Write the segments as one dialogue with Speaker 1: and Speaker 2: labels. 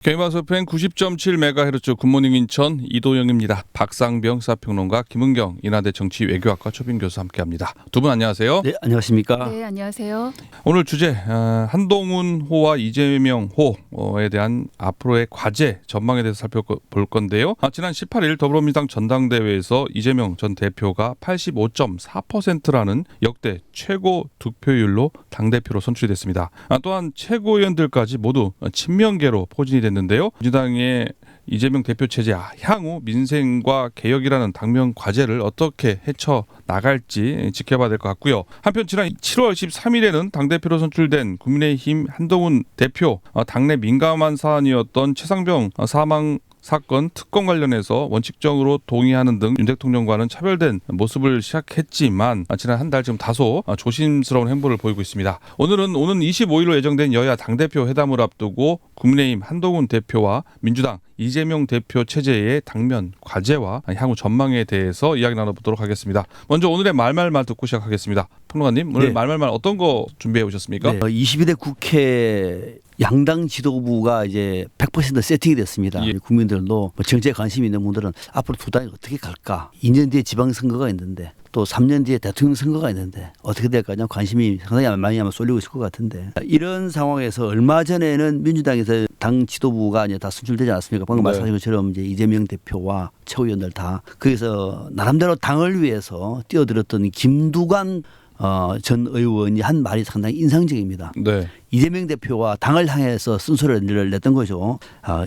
Speaker 1: KBS FM 90.7MHz 굿모닝 인천 이도영입니다. 박상병 사평론가 김은경 인하대 정치 외교학과 초빙 교수 함께합니다. 두 분 안녕하세요.
Speaker 2: 네, 안녕하십니까.
Speaker 3: 네, 안녕하세요.
Speaker 1: 오늘 주제 한동훈 호와 이재명 호에 대한 앞으로의 과제 전망에 대해서 살펴볼 건데요. 지난 18일 더불어민주당 전당대회에서 이재명 전 대표가 85.4%라는 역대 최고 득표율로 당대표로 선출이 됐습니다. 또한 최고위원들까지 모두 친명계로 포진이 됐는데요. 민주당의 이재명 대표 체제 향후 민생과 개혁이라는 당면 과제를 어떻게 헤쳐 나갈지 지켜봐야 될 것 같고요. 한편 지난 7월 13일에는 당대표로 선출된 국민의힘 한동훈 대표 당내 민감한 사안이었던 최상병 사망 사건 특검 관련해서 원칙적으로 동의하는 등 윤 대통령과는 차별된 모습을 시작했지만 지난 한 달 지금 다소 조심스러운 행보를 보이고 있습니다. 오늘은 오는 25일로 예정된 여야 당대표 회담을 앞두고 국민의힘 한동훈 대표와 민주당 이재명 대표 체제의 당면 과제와 향후 전망에 대해서 이야기 나눠보도록 하겠습니다. 먼저 오늘의 말말말 듣고 시작하겠습니다. 평론가님, 오늘
Speaker 2: 네.
Speaker 1: 말말말 어떤 거 준비해 오셨습니까?
Speaker 2: 네, 22대 국회 양당 지도부가 이제 100% 세팅이 됐습니다.
Speaker 1: 예.
Speaker 2: 국민들도 뭐 정치에 관심이 있는 분들은 앞으로 두 당이 어떻게 갈까? 2년 뒤에 지방선거가 있는데 또 3년 뒤에 대통령 선거가 있는데 어떻게 될까? 관심이 상당히 많이 아마 쏠리고 있을 것 같은데 이런 상황에서 얼마 전에는 민주당에서 당 지도부가 이제 다 선출되지 않았습니까? 방금
Speaker 1: 네.
Speaker 2: 말씀하신 것처럼 이제 이재명 대표와 최고위원들 다 거기서 나름대로 당을 위해서 뛰어들었던 김두관 전 의원이 한 말이 상당히 인상적입니다.
Speaker 1: 네.
Speaker 2: 이재명 대표와 당을 향해서 쓴소리를 냈던 거죠.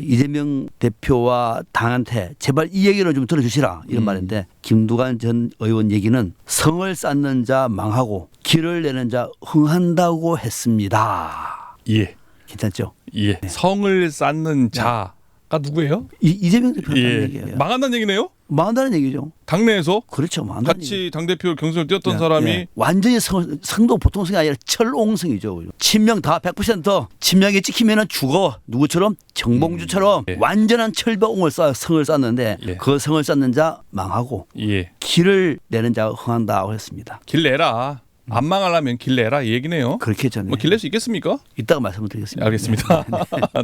Speaker 2: 이재명 대표와 당한테 제발 이 얘기를 좀 들어주시라 이런 말인데 김두관 전 의원 얘기는 성을 쌓는 자 망하고 길을 내는 자 흥한다고 했습니다.
Speaker 1: 예.
Speaker 2: 괜찮죠?
Speaker 1: 예. 성을 쌓는 자가 누구예요?
Speaker 2: 이재명 대표가
Speaker 1: 예.
Speaker 2: 얘기예요.
Speaker 1: 망한다는 얘기네요?
Speaker 2: 망한다는 얘기죠.
Speaker 1: 당내에서
Speaker 2: 그렇죠. 망한다는
Speaker 1: 같이
Speaker 2: 얘기.
Speaker 1: 당대표 경선을 뛰었던 사람이
Speaker 2: 완전히 성도 보통 성이 아니라 철옹성이죠. 친명 다 100% 친명에 찍히면 죽어. 누구처럼? 정봉주처럼
Speaker 1: 예.
Speaker 2: 완전한 철벽옹을 성을 쌓는데
Speaker 1: 예.
Speaker 2: 그 성을 쌓는 자 망하고
Speaker 1: 예.
Speaker 2: 길을 내는 자가 흥한다고 했습니다.
Speaker 1: 길 내라. 안 망하려면 길 내라 이 얘기네요.
Speaker 2: 그렇게 했잖아요.
Speaker 1: 뭐 길 낼 수 있겠습니까?
Speaker 2: 이따가 말씀을 드리겠습니다.
Speaker 1: 알겠습니다.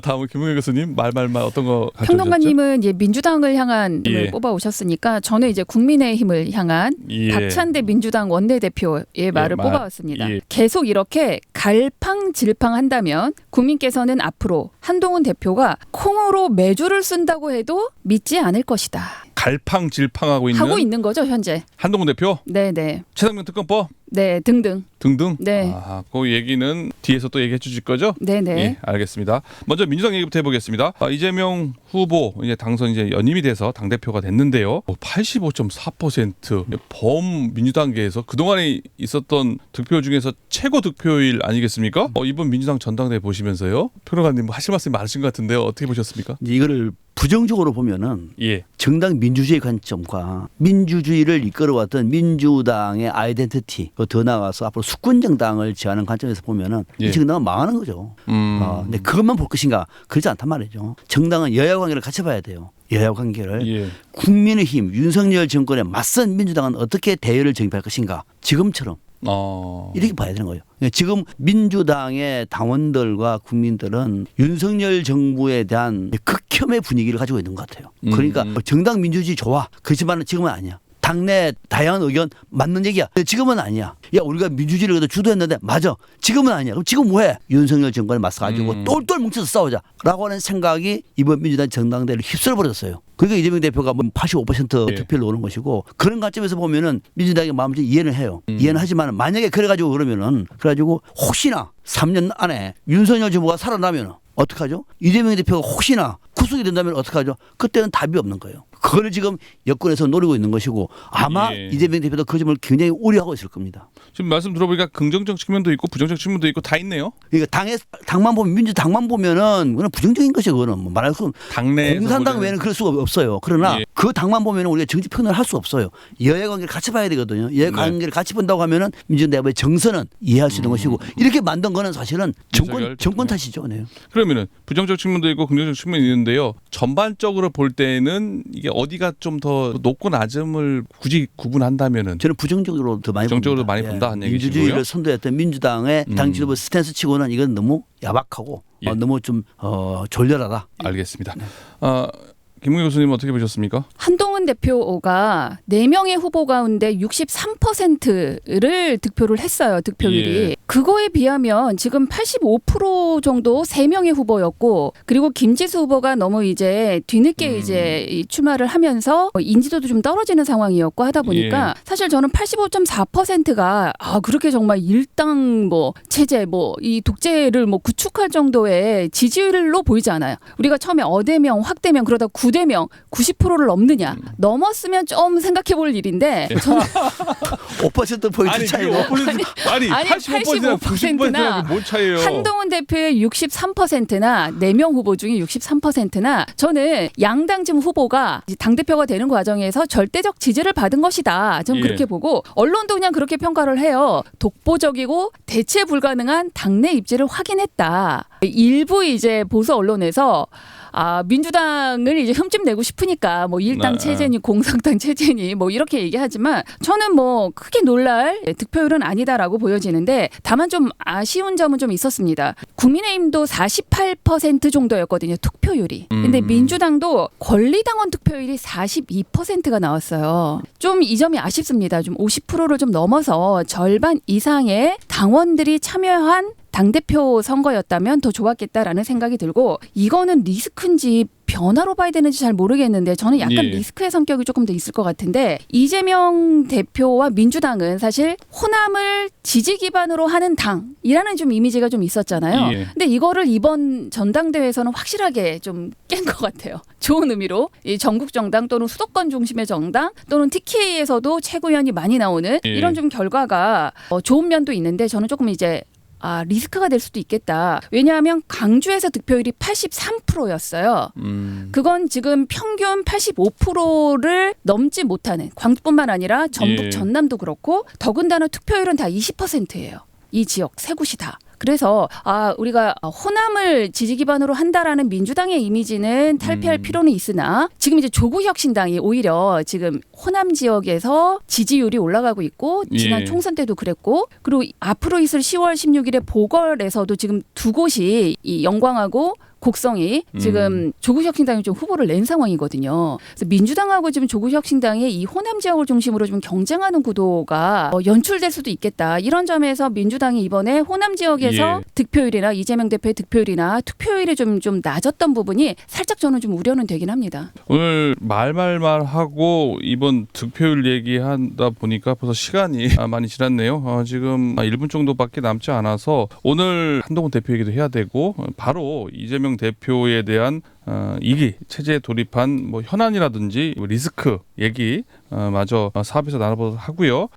Speaker 1: 다음은 김은경 교수님 말말말 어떤 거 가져오셨죠?
Speaker 3: 평론가님은 이제 민주당을 향한
Speaker 1: 예.
Speaker 3: 힘을 뽑아 오셨으니까 저는 이제 국민의힘을 향한
Speaker 1: 예.
Speaker 3: 박찬대 민주당 원내대표의 말을
Speaker 1: 말.
Speaker 3: 뽑아왔습니다.
Speaker 1: 예.
Speaker 3: 계속 이렇게 갈팡질팡한다면 국민께서는 앞으로 한동훈 대표가 콩으로 매주를 쓴다고 해도 믿지 않을 것이다.
Speaker 1: 갈팡질팡하고 있는
Speaker 3: 하고 있는 거죠 현재.
Speaker 1: 한동훈 대표,
Speaker 3: 네네.
Speaker 1: 최상병 특검법
Speaker 3: 네 등등.
Speaker 1: 등등.
Speaker 3: 네.
Speaker 1: 그 얘기는 뒤에서 또 얘기해 주실 거죠?
Speaker 3: 네네.
Speaker 1: 예, 알겠습니다. 먼저 민주당 얘기부터 해보겠습니다. 이재명 후보 이제 당선 이제 연임이 돼서 당 대표가 됐는데요. 85.4% 범민주당계에서 그동안에 있었던 득표 중에서 최고 득표율 아니겠습니까? 이번 민주당 전당대회 보시면서요, 평론가님 뭐 하실 말씀이 많으신 것 같은데요. 어떻게 보셨습니까?
Speaker 2: 이제 이거를 부정적으로 보면은
Speaker 1: 예,
Speaker 2: 정당 민주주의 관점과 민주주의를 이끌어왔던 민주당의 아이덴티티 더 나아가서 앞으로 수권 정당을 지향하는 관점에서 보면은
Speaker 1: 예.
Speaker 2: 이 정당은 망하는 거죠. 근데 그것만 볼 것인가? 그렇지 않단 말이죠. 정당은 여야 관계를 같이 봐야 돼요. 여야 관계를.
Speaker 1: 예,
Speaker 2: 국민의힘 윤석열 정권에 맞선 민주당은 어떻게 대열을 정립할 것인가? 지금처럼 이렇게 봐야 되는 거예요. 지금 민주당의 당원들과 국민들은 윤석열 정부에 대한 극혐의 분위기를 가지고 있는 것 같아요. 그러니까 정당 민주주의 좋아. 그렇지만 지금은 아니야. 당내 다양한 의견 맞는 얘기야. 지금은 아니야. 야 우리가 민주주의를 그래도 주도했는데 맞아. 지금은 아니야. 그럼 지금 뭐해? 윤석열 정권에 맞서가지고 똘똘 뭉쳐서 싸우자라고 하는 생각이 이번 민주당 전당대회를 휩쓸어버렸어요. 그러니까 이재명 대표가 85%
Speaker 1: 예.
Speaker 2: 득표를 오는 것이고 그런 관점에서 보면은 민주당의 마음을 좀 이해는 해요. 이해는 하지만 만약에 그래가지고 그러면은 그래가지고 혹시나 3년 안에 윤석열 정부가 살아나면 어떡하죠? 이재명 대표가 혹시나 구속이 된다면 어떡하죠? 그때는 답이 없는 거예요. 그걸 지금 여권에서 노리고 있는 것이고 아마
Speaker 1: 예.
Speaker 2: 이재명 대표도 그 점을 굉장히 우려하고 있을 겁니다.
Speaker 1: 지금 말씀 들어보니까 긍정적 측면도 있고 부정적 측면도 있고 다 있네요.
Speaker 2: 그러니까 당만 보면 민주당만 보면은 그건 부정적인 것이 그거는 뭐 말할 수 없는
Speaker 1: 당내에서
Speaker 2: 공산당
Speaker 1: 보는-
Speaker 2: 외에는 그럴 수가 없어요. 그러나
Speaker 1: 예.
Speaker 2: 그 당만 보면은 우리가 정치 평론을 할 수 없어요. 여야 관계를 같이 봐야 되거든요. 여야
Speaker 1: 네.
Speaker 2: 관계를 같이 본다고 하면은 민주당의 정서는 이해할 수 있는 것이고 이렇게 만든 거는 사실은
Speaker 1: 윤석열
Speaker 2: 정권
Speaker 1: 대통령.
Speaker 2: 탓이죠. 네.
Speaker 1: 그러면은 부정적 측면도 있고 긍정적 측면이 있는데요. 전반적으로 볼 때는 이게 이게 어디가 좀 더 높고 낮음을 굳이 구분한다면은
Speaker 2: 저는 부정적으로 더 많이
Speaker 1: 부정적으로
Speaker 2: 봅니다.
Speaker 1: 많이 본다 한 얘기시고요.
Speaker 2: 민주주의를 선도했던 민주당의 당 지도부 스탠스치고는 이건 너무 야박하고
Speaker 1: 예.
Speaker 2: 너무 좀 졸렬하다.
Speaker 1: 알겠습니다. 김웅 교수님 어떻게 보셨습니까?
Speaker 3: 한동훈 대표가 4명의 후보 가운데 63%를 득표를 했어요. 득표율이.
Speaker 1: 예.
Speaker 3: 그거에 비하면 지금 85% 정도 3명의 후보였고 그리고 김지수 후보가 너무 이제 뒤늦게 이제 이 출마를 하면서 인지도도 좀 떨어지는 상황이었고 하다 보니까 사실 저는 85.4%가 그렇게 정말 일당 뭐 체제 뭐 이 독재를 뭐 구축할 정도의 지지율로 보이지 않아요. 우리가 처음에 어대명, 확대명 그러다 9대명 90%를 넘느냐. 넘었으면 좀 생각해 볼 일인데 저는
Speaker 2: 5% 포인트 차이고.
Speaker 1: 아니 85%나 90%나 뭔 차이예요?
Speaker 3: 한동훈 대표의 63%나 4명 후보 중에 63%나 저는 양당 지금 후보가 당대표가 되는 과정에서 절대적 지지를 받은 것이다. 저는 그렇게 보고 언론도 그냥 그렇게 평가를 해요. 독보적이고 대체 불가능한 당내 입지를 확인했다. 일부 이제 보수 언론에서 민주당을 이제 흠집 내고 싶으니까 뭐 일당 체제니 공산당 체제니 뭐 이렇게 얘기하지만 저는 뭐 크게 놀랄 득표율은 아니다라고 보여지는데 다만 좀 아쉬운 점은 좀 있었습니다. 국민의힘도 48% 정도였거든요. 투표율이. 근데 민주당도 권리당원 투표율이 42%가 나왔어요. 좀 이 점이 아쉽습니다. 좀 50%를 좀 넘어서 절반 이상의 당원들이 참여한 당대표 선거였다면 더 좋았겠다라는 생각이 들고 이거는 리스크인지 변화로 봐야 되는지 잘 모르겠는데 저는 약간 리스크의 성격이 조금 더 있을 것 같은데 이재명 대표와 민주당은 사실 호남을 지지 기반으로 하는 당이라는 좀 이미지가 좀 있었잖아요. 근데 이거를 이번 전당대회에서는 확실하게 좀 깬 것 같아요. 좋은 의미로 이 전국 정당 또는 수도권 중심의 정당 또는 TK에서도 최고위원이 많이 나오는 이런 좀 결과가 좋은 면도 있는데 저는 조금 이제 리스크가 될 수도 있겠다. 왜냐하면 강주에서 득표율이 83%였어요. 그건 지금 평균 85%를 넘지 못하는 광주뿐만 아니라 전북, 전남도 그렇고 더군다나 투표율은 다 20%예요. 이 지역 세 곳이 다. 그래서 우리가 호남을 지지 기반으로 한다라는 민주당의 이미지는 탈피할 필요는 있으나 지금 이제 조국혁신당이 오히려 지금 호남 지역에서 지지율이 올라가고 있고 지난 총선 때도 그랬고 그리고 앞으로 있을 10월 16일에 보궐에서도 지금 두 곳이 이 영광하고 곡성이 지금 조국혁신당이 좀 후보를 낸 상황이거든요. 그래서 민주당하고 지금 조국혁신당이 이 호남 지역을 중심으로 좀 경쟁하는 구도가 연출될 수도 있겠다. 이런 점에서 민주당이 이번에 호남 지역에서 득표율이나 이재명 대표의 득표율이나 투표율이 좀 낮았던 부분이 살짝 저는 좀 우려는 되긴 합니다.
Speaker 1: 오늘 말하고 이번 득표율 얘기하다 보니까 벌써 시간이 많이 지났네요. 지금 1분 정도밖에 남지 않아서 오늘 한동훈 대표 얘기도 해야 되고 바로 이재명 대표에 대한 2기 체제에 돌입한 뭐 현안이라든지 리스크 얘기 마저 사업에서 나눠보도록 하고요.